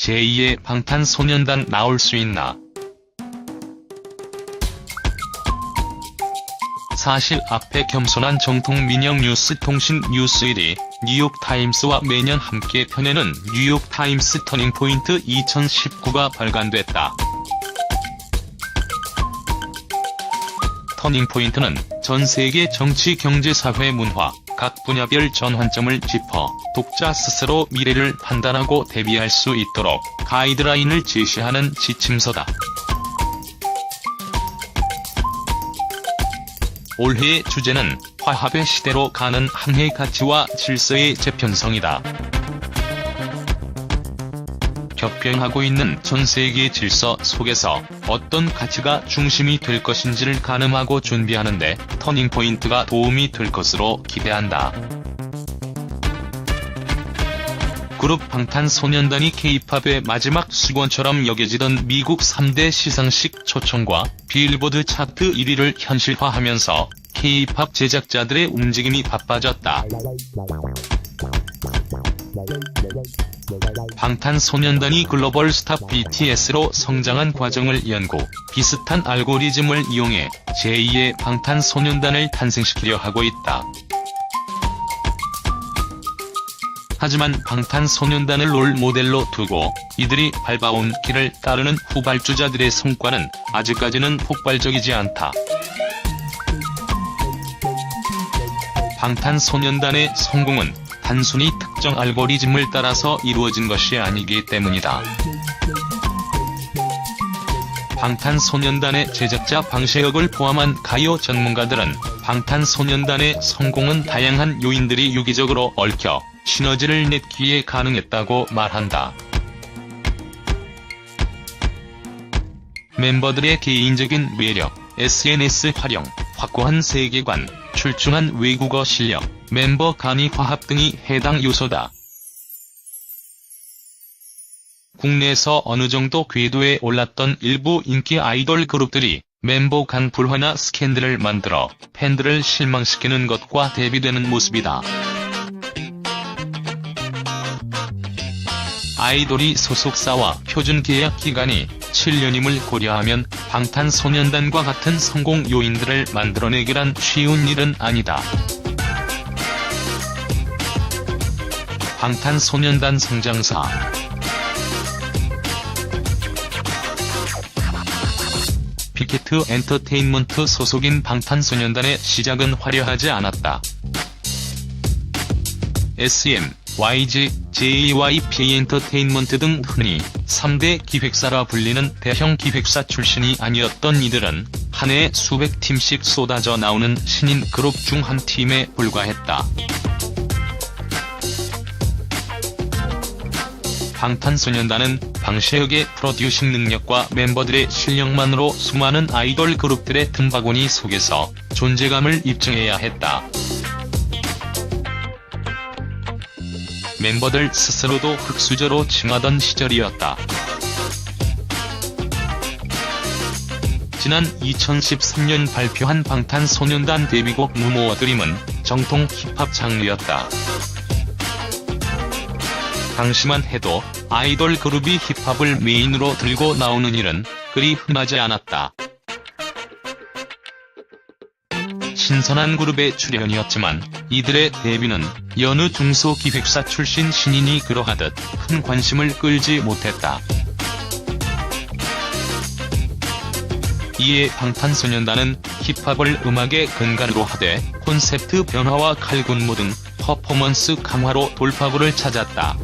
제2의 방탄소년단 나올 수 있나? 사실 앞에 겸손한 정통 민영 뉴스 통신 뉴스 1위 뉴욕타임스와 매년 함께 펴내는 뉴욕타임스 터닝포인트 2019가 발간됐다. 터닝포인트는 전 세계 정치, 경제, 사회, 문화, 각 분야별 전환점을 짚어 독자 스스로 미래를 판단하고 대비할 수 있도록 가이드라인을 제시하는 지침서다. 올해의 주제는 화합의 시대로 가는 항해의 가치와 질서의 재편성이다. 격변하고 있는 전 세계 질서 속에서 어떤 가치가 중심이 될 것인지를 가늠하고 준비하는데 터닝포인트가 도움이 될 것으로 기대한다. 그룹 방탄소년단이 K-팝의 마지막 수건처럼 여겨지던 미국 3대 시상식 초청과 빌보드 차트 1위를 현실화하면서 K-팝 제작자들의 움직임이 바빠졌다. 방탄소년단이 글로벌 스타 BTS로 성장한 과정을 연구, 비슷한 알고리즘을 이용해 제2의 방탄소년단을 탄생시키려 하고 있다. 하지만 방탄소년단을 롤 모델로 두고 이들이 밟아온 길을 따르는 후발주자들의 성과는 아직까지는 폭발적이지 않다. 방탄소년단의 성공은 단순히 특정 알고리즘을 따라서 이루어진 것이 아니기 때문이다. 방탄소년단의 제작자 방시혁을 포함한 가요 전문가들은 방탄소년단의 성공은 다양한 요인들이 유기적으로 얽혀 시너지를 냈기에 가능했다고 말한다. 멤버들의 개인적인 매력, SNS 활용, 확고한 세계관, 출중한 외국어 실력, 멤버 간의 화합 등이 해당 요소다. 국내에서 어느 정도 궤도에 올랐던 일부 인기 아이돌 그룹들이 멤버 간 불화나 스캔들을 만들어 팬들을 실망시키는 것과 대비되는 모습이다. 아이돌이 소속사와 표준 계약 기간이 7년임을 고려하면 방탄소년단과 같은 성공 요인들을 만들어내기란 쉬운 일은 아니다. 방탄소년단 성장사. 빅히트 엔터테인먼트 소속인 방탄소년단의 시작은 화려하지 않았다. SM, YG, JYP 엔터테인먼트 등 흔히 3대 기획사라 불리는 대형 기획사 출신이 아니었던 이들은 한 해에 수백 팀씩 쏟아져 나오는 신인 그룹 중 한 팀에 불과했다. 방탄소년단은 방시혁의 프로듀싱 능력과 멤버들의 실력만으로 수많은 아이돌 그룹들의 틈바구니 속에서 존재감을 입증해야 했다. 멤버들 스스로도 흙수저로 칭하던 시절이었다. 지난 2013년 발표한 방탄소년단 데뷔곡 무모어 드림은 정통 힙합 장르였다. 당시만 해도 아이돌 그룹이 힙합을 메인으로 들고 나오는 일은 그리 흔하지 않았다. 신선한 그룹의 출연이었지만 이들의 데뷔는 여느 중소기획사 출신 신인이 그러하듯 큰 관심을 끌지 못했다. 이에 방탄소년단은 힙합을 음악의 근간으로 하되 콘셉트 변화와 칼군무 등 퍼포먼스 강화로 돌파구를 찾았다.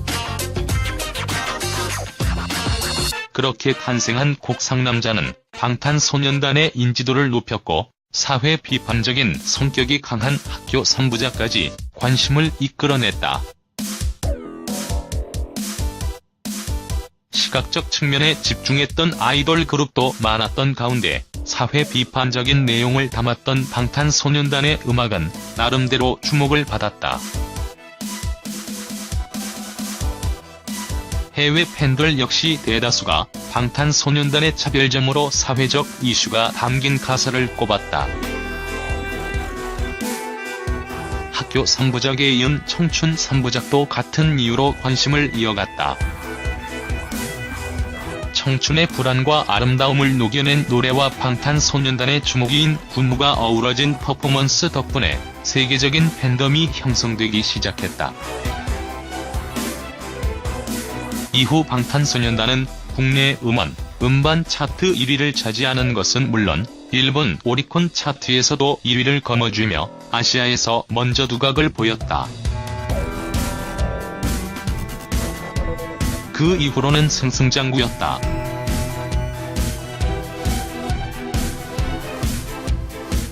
그렇게 탄생한 곡 상남자는 방탄소년단의 인지도를 높였고 사회 비판적인 성격이 강한 학교 3부작까지 관심을 이끌어냈다. 시각적 측면에 집중했던 아이돌 그룹도 많았던 가운데 사회 비판적인 내용을 담았던 방탄소년단의 음악은 나름대로 주목을 받았다. 해외 팬들 역시 대다수가 방탄소년단의 차별점으로 사회적 이슈가 담긴 가사를 꼽았다. 학교 3부작에 이은 청춘 3부작도 같은 이유로 관심을 이어갔다. 청춘의 불안과 아름다움을 녹여낸 노래와 방탄소년단의 주목인 군무가 어우러진 퍼포먼스 덕분에 세계적인 팬덤이 형성되기 시작했다. 이후 방탄소년단은 국내 음원, 음반 차트 1위를 차지하는 것은 물론 일본 오리콘 차트에서도 1위를 거머쥐며 아시아에서 먼저 두각을 보였다. 그 이후로는 승승장구였다.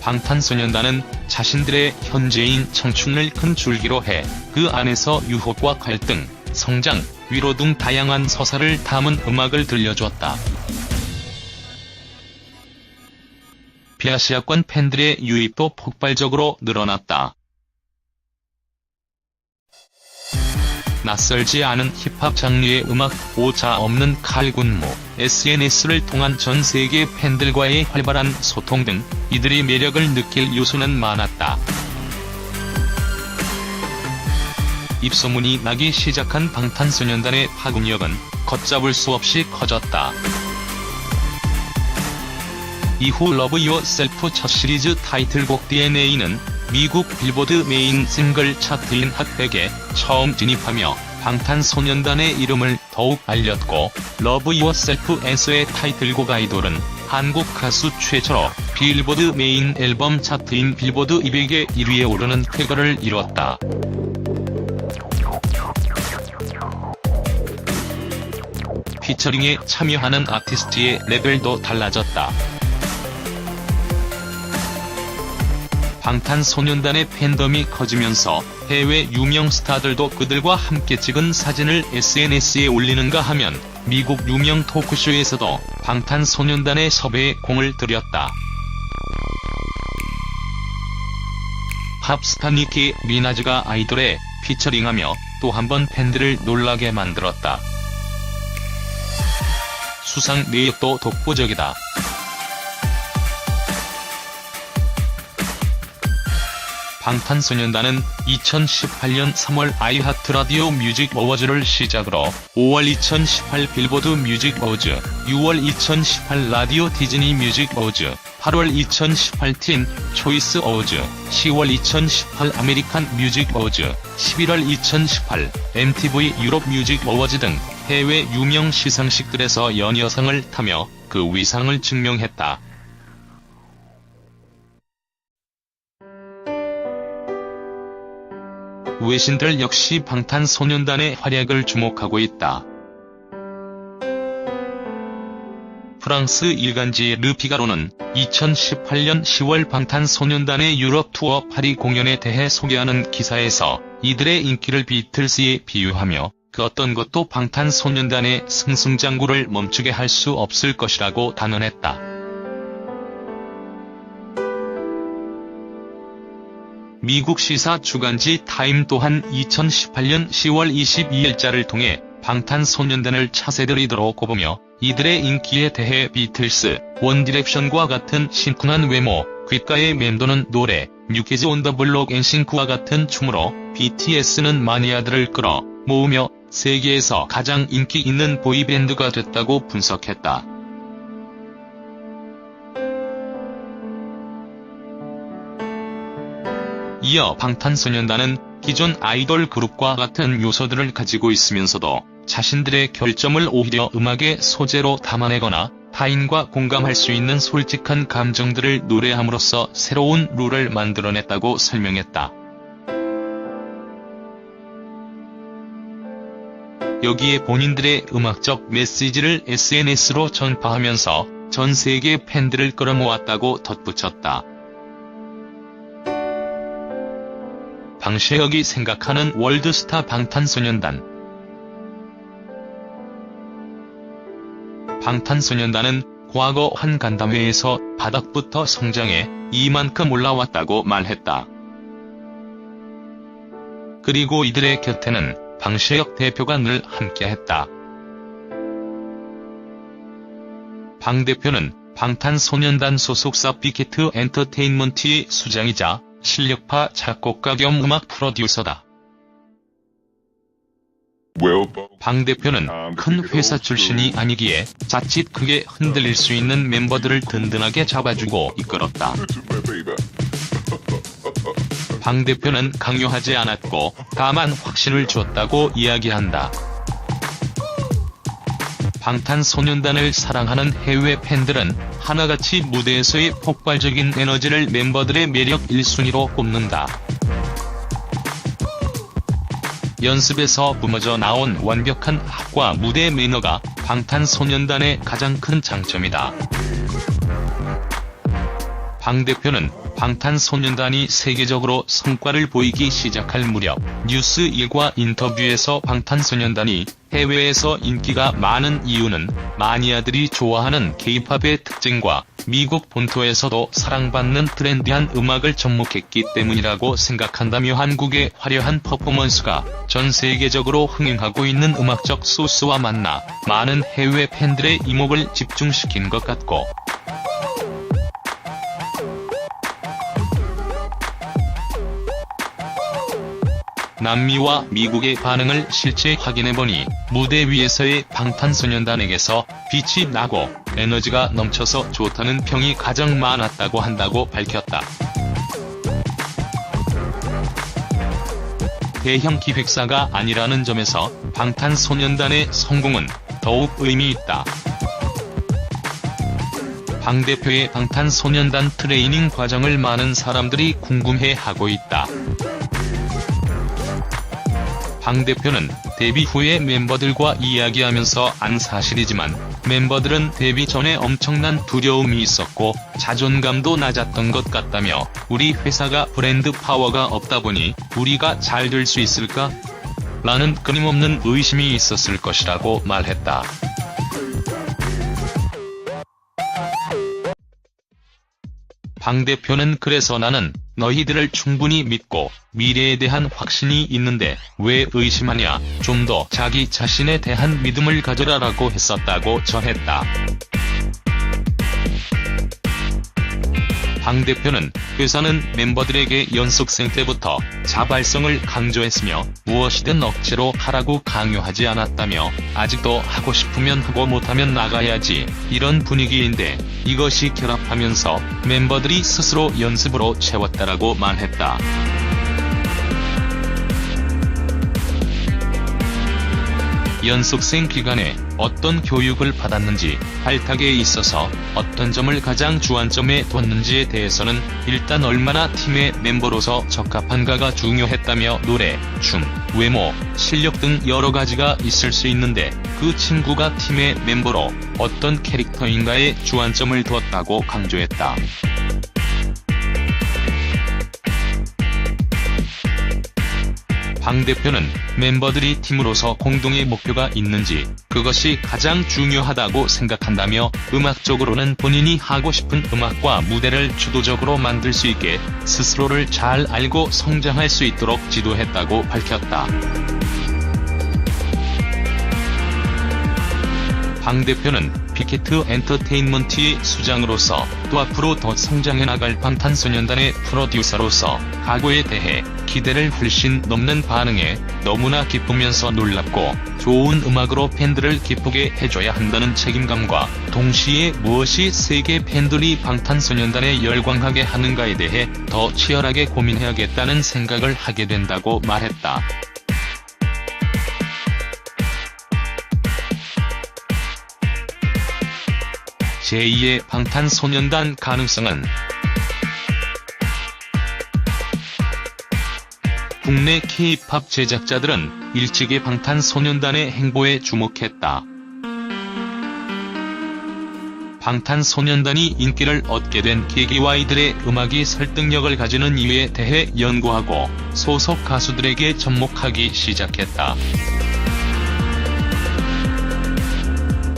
방탄소년단은 자신들의 현재인 청춘을 큰 줄기로 해 그 안에서 유혹과 갈등, 성장, 위로 등 다양한 서사를 담은 음악을 들려줬다. 비아시아권 팬들의 유입도 폭발적으로 늘어났다. 낯설지 않은 힙합 장르의 음악, 오차 없는 칼군무, SNS를 통한 전 세계 팬들과의 활발한 소통 등 이들의 매력을 느낄 요소는 많았다. 입소문이 나기 시작한 방탄소년단의 파급력은 걷잡을 수 없이 커졌다. 이후 러브 유어셀프 첫 시리즈 타이틀곡 DNA는 미국 빌보드 메인 싱글 차트인 핫100에 처음 진입하며 방탄소년단의 이름을 더욱 알렸고, 러브 유어셀프 앤서의 타이틀곡 아이돌은 한국 가수 최초로 빌보드 메인 앨범 차트인 빌보드 200의 1위에 오르는 쾌거를 이뤘다. 피처링에 참여하는 아티스트의 레벨도 달라졌다. 방탄소년단의 팬덤이 커지면서 해외 유명 스타들도 그들과 함께 찍은 사진을 SNS에 올리는가 하면 미국 유명 토크쇼에서도 방탄소년단의 섭외에 공을 들였다. 팝스타 니키 미나즈가 아이돌에 피처링하며 또 한 번 팬들을 놀라게 만들었다. 수상 내역도 독보적이다. 방탄소년단은 2018년 3월 아이하트 라디오 뮤직 어워즈를 시작으로 5월 2018 빌보드 뮤직 어워즈, 6월 2018 라디오 디즈니 뮤직 어워즈, 8월 2018 틴 초이스 어워즈, 10월 2018 아메리칸 뮤직 어워즈, 11월 2018 MTV 유럽 뮤직 어워즈 등 해외 유명 시상식들에서 연이어상을 타며 그 위상을 증명했다. 외신들 역시 방탄소년단의 활약을 주목하고 있다. 프랑스 일간지 르 피가로는 2018년 10월 방탄소년단의 유럽 투어 파리 공연에 대해 소개하는 기사에서 이들의 인기를 비틀스에 비유하며 그 어떤 것도 방탄소년단의 승승장구를 멈추게 할 수 없을 것이라고 단언했다. 미국 시사 주간지 타임 또한 2018년 10월 22일자를 통해 방탄소년단을 차세대리더로 꼽으며 이들의 인기에 대해 비틀스, 원디렉션과 같은 심쿵한 외모, 귓가에 맴도는 노래, 뉴키즈 온 더 블록 엔싱크와 같은 춤으로 BTS는 마니아들을 끌어 모으며 세계에서 가장 인기 있는 보이밴드가 됐다고 분석했다. 이어 방탄소년단은 기존 아이돌 그룹과 같은 요소들을 가지고 있으면서도 자신들의 결점을 오히려 음악의 소재로 담아내거나 타인과 공감할 수 있는 솔직한 감정들을 노래함으로써 새로운 룰을 만들어냈다고 설명했다. 여기에 본인들의 음악적 메시지를 SNS로 전파하면서 전 세계 팬들을 끌어모았다고 덧붙였다. 방시혁이 생각하는 월드스타 방탄소년단. 방탄소년단은 과거 한 간담회에서 바닥부터 성장해 이만큼 올라왔다고 말했다. 그리고 이들의 곁에는 방시혁 대표가 늘 함께했다. 방 대표는 방탄소년단 소속사 빅히트 엔터테인먼트의 수장이자 실력파 작곡가 겸 음악 프로듀서다. 방 대표는 큰 회사 출신이 아니기에 자칫 크게 흔들릴 수 있는 멤버들을 든든하게 잡아주고 이끌었다. 방 대표는 강요하지 않았고 다만 확신을 줬다고 이야기한다. 방탄소년단을 사랑하는 해외 팬들은 하나같이 무대에서의 폭발적인 에너지를 멤버들의 매력 1순위로 꼽는다. 연습에서 뿜어져 나온 완벽한 합과 무대 매너가 방탄소년단의 가장 큰 장점이다. 방 대표는 방탄소년단이 세계적으로 성과를 보이기 시작할 무렵 뉴스1과 인터뷰에서 방탄소년단이 해외에서 인기가 많은 이유는 마니아들이 좋아하는 K-팝의 특징과 미국 본토에서도 사랑받는 트렌디한 음악을 접목했기 때문이라고 생각한다며 한국의 화려한 퍼포먼스가 전 세계적으로 흥행하고 있는 음악적 소스와 만나 많은 해외 팬들의 이목을 집중시킨 것 같고, 남미와 미국의 반응을 실제 확인해보니 무대 위에서의 방탄소년단에게서 빛이 나고 에너지가 넘쳐서 좋다는 평이 가장 많았다고 한다고 밝혔다. 대형 기획사가 아니라는 점에서 방탄소년단의 성공은 더욱 의미 있다. 방 대표의 방탄소년단 트레이닝 과정을 많은 사람들이 궁금해하고 있다. 방 대표는 데뷔 후에 멤버들과 이야기하면서 안 사실이지만 멤버들은 데뷔 전에 엄청난 두려움이 있었고 자존감도 낮았던 것 같다며 우리 회사가 브랜드 파워가 없다 보니 우리가 잘 될 수 있을까? 라는 끊임없는 의심이 있었을 것이라고 말했다. 방 대표는 그래서 나는 너희들을 충분히 믿고 미래에 대한 확신이 있는데 왜 의심하냐, 좀 더 자기 자신에 대한 믿음을 가져라라고 했었다고 전했다. 방 대표는 회사는 멤버들에게 연습생 때부터 자발성을 강조했으며 무엇이든 억지로 하라고 강요하지 않았다며 아직도 하고 싶으면 하고 못하면 나가야지 이런 분위기인데 이것이 결합하면서 멤버들이 스스로 연습으로 채웠다라고 말했다. 연습생 기간에 어떤 교육을 받았는지, 발탁에 있어서 어떤 점을 가장 주안점에 뒀는지에 대해서는 일단 얼마나 팀의 멤버로서 적합한가가 중요했다며 노래, 춤, 외모, 실력 등 여러 가지가 있을 수 있는데 그 친구가 팀의 멤버로 어떤 캐릭터인가에 주안점을 두었다고 강조했다. 방 대표는 멤버들이 팀으로서 공동의 목표가 있는지 그것이 가장 중요하다고 생각한다며 음악적으로는 본인이 하고 싶은 음악과 무대를 주도적으로 만들 수 있게 스스로를 잘 알고 성장할 수 있도록 지도했다고 밝혔다. 방 대표는 빅히트 엔터테인먼트의 수장으로서 또 앞으로 더 성장해 나갈 방탄소년단의 프로듀서로서 각오에 대해 기대를 훨씬 넘는 반응에 너무나 기쁘면서 놀랍고 좋은 음악으로 팬들을 기쁘게 해줘야 한다는 책임감과 동시에 무엇이 세계 팬들이 방탄소년단에 열광하게 하는가에 대해 더 치열하게 고민해야겠다는 생각을 하게 된다고 말했다. 제2의 방탄소년단 가능성은 국내 K-팝 제작자들은 일찍이 방탄소년단의 행보에 주목했다. 방탄소년단이 인기를 얻게 된 계기와 이들의 음악이 설득력을 가지는 이유에 대해 연구하고 소속 가수들에게 접목하기 시작했다.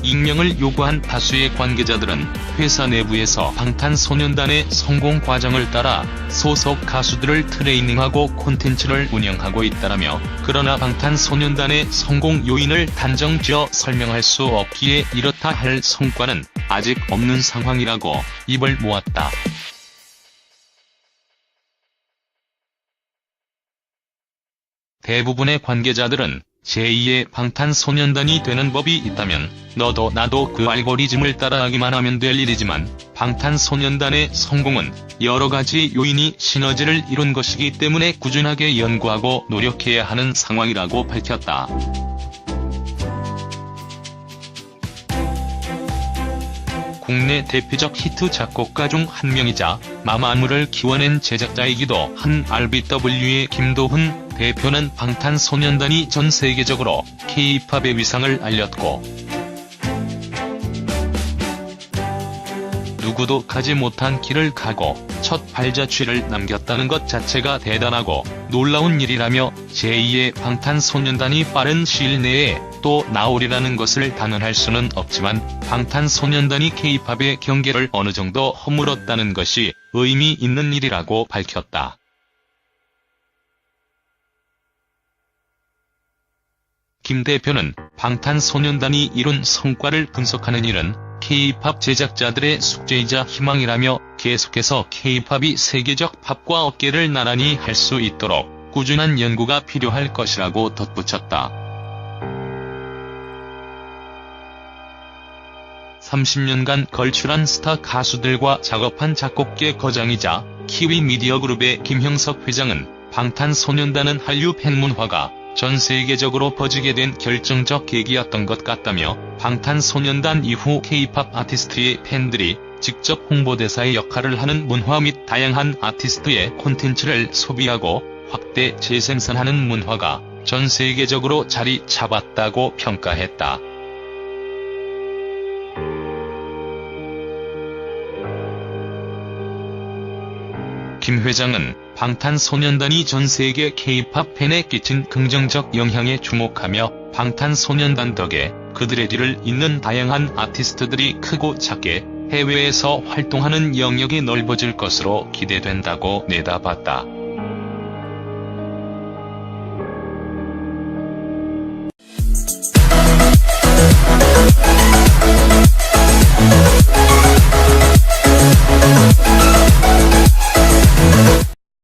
익명을 요구한 다수의 관계자들은 회사 내부에서 방탄소년단의 성공 과정을 따라 소속 가수들을 트레이닝하고 콘텐츠를 운영하고 있다라며, 그러나 방탄소년단의 성공 요인을 단정지어 설명할 수 없기에 이렇다 할 성과는 아직 없는 상황이라고 입을 모았다. 대부분의 관계자들은 제2의 방탄소년단이 되는 법이 있다면 너도 나도 그 알고리즘을 따라하기만 하면 될 일이지만 방탄소년단의 성공은 여러가지 요인이 시너지를 이룬 것이기 때문에 꾸준하게 연구하고 노력해야 하는 상황이라고 밝혔다. 국내 대표적 히트 작곡가 중 한 명이자 마마무를 키워낸 제작자이기도 한 RBW의 김도훈 대표는 방탄소년단이 전 세계적으로 K-팝의 위상을 알렸고 누구도 가지 못한 길을 가고 첫 발자취를 남겼다는 것 자체가 대단하고 놀라운 일이라며 제2의 방탄소년단이 빠른 시일 내에 또 나오리라는 것을 단언할 수는 없지만 방탄소년단이 K-팝의 경계를 어느 정도 허물었다는 것이 의미 있는 일이라고 밝혔다. 김 대표는 방탄소년단이 이룬 성과를 분석하는 일은 K-팝 제작자들의 숙제이자 희망이라며 계속해서 K-팝이 세계적 팝과 어깨를 나란히 할 수 있도록 꾸준한 연구가 필요할 것이라고 덧붙였다. 30년간 걸출한 스타 가수들과 작업한 작곡계 거장이자 키위 미디어그룹의 김형석 회장은 방탄소년단은 한류 팬문화가 전 세계적으로 퍼지게 된 결정적 계기였던 것 같다며 방탄소년단 이후 K-팝 아티스트의 팬들이 직접 홍보대사의 역할을 하는 문화 및 다양한 아티스트의 콘텐츠를 소비하고 확대 재생산하는 문화가 전 세계적으로 자리 잡았다고 평가했다. 김 회장은 방탄소년단이 전 세계 K-팝 팬에 끼친 긍정적 영향에 주목하며 방탄소년단 덕에 그들의 뒤를 잇는 다양한 아티스트들이 크고 작게 해외에서 활동하는 영역이 넓어질 것으로 기대된다고 내다봤다.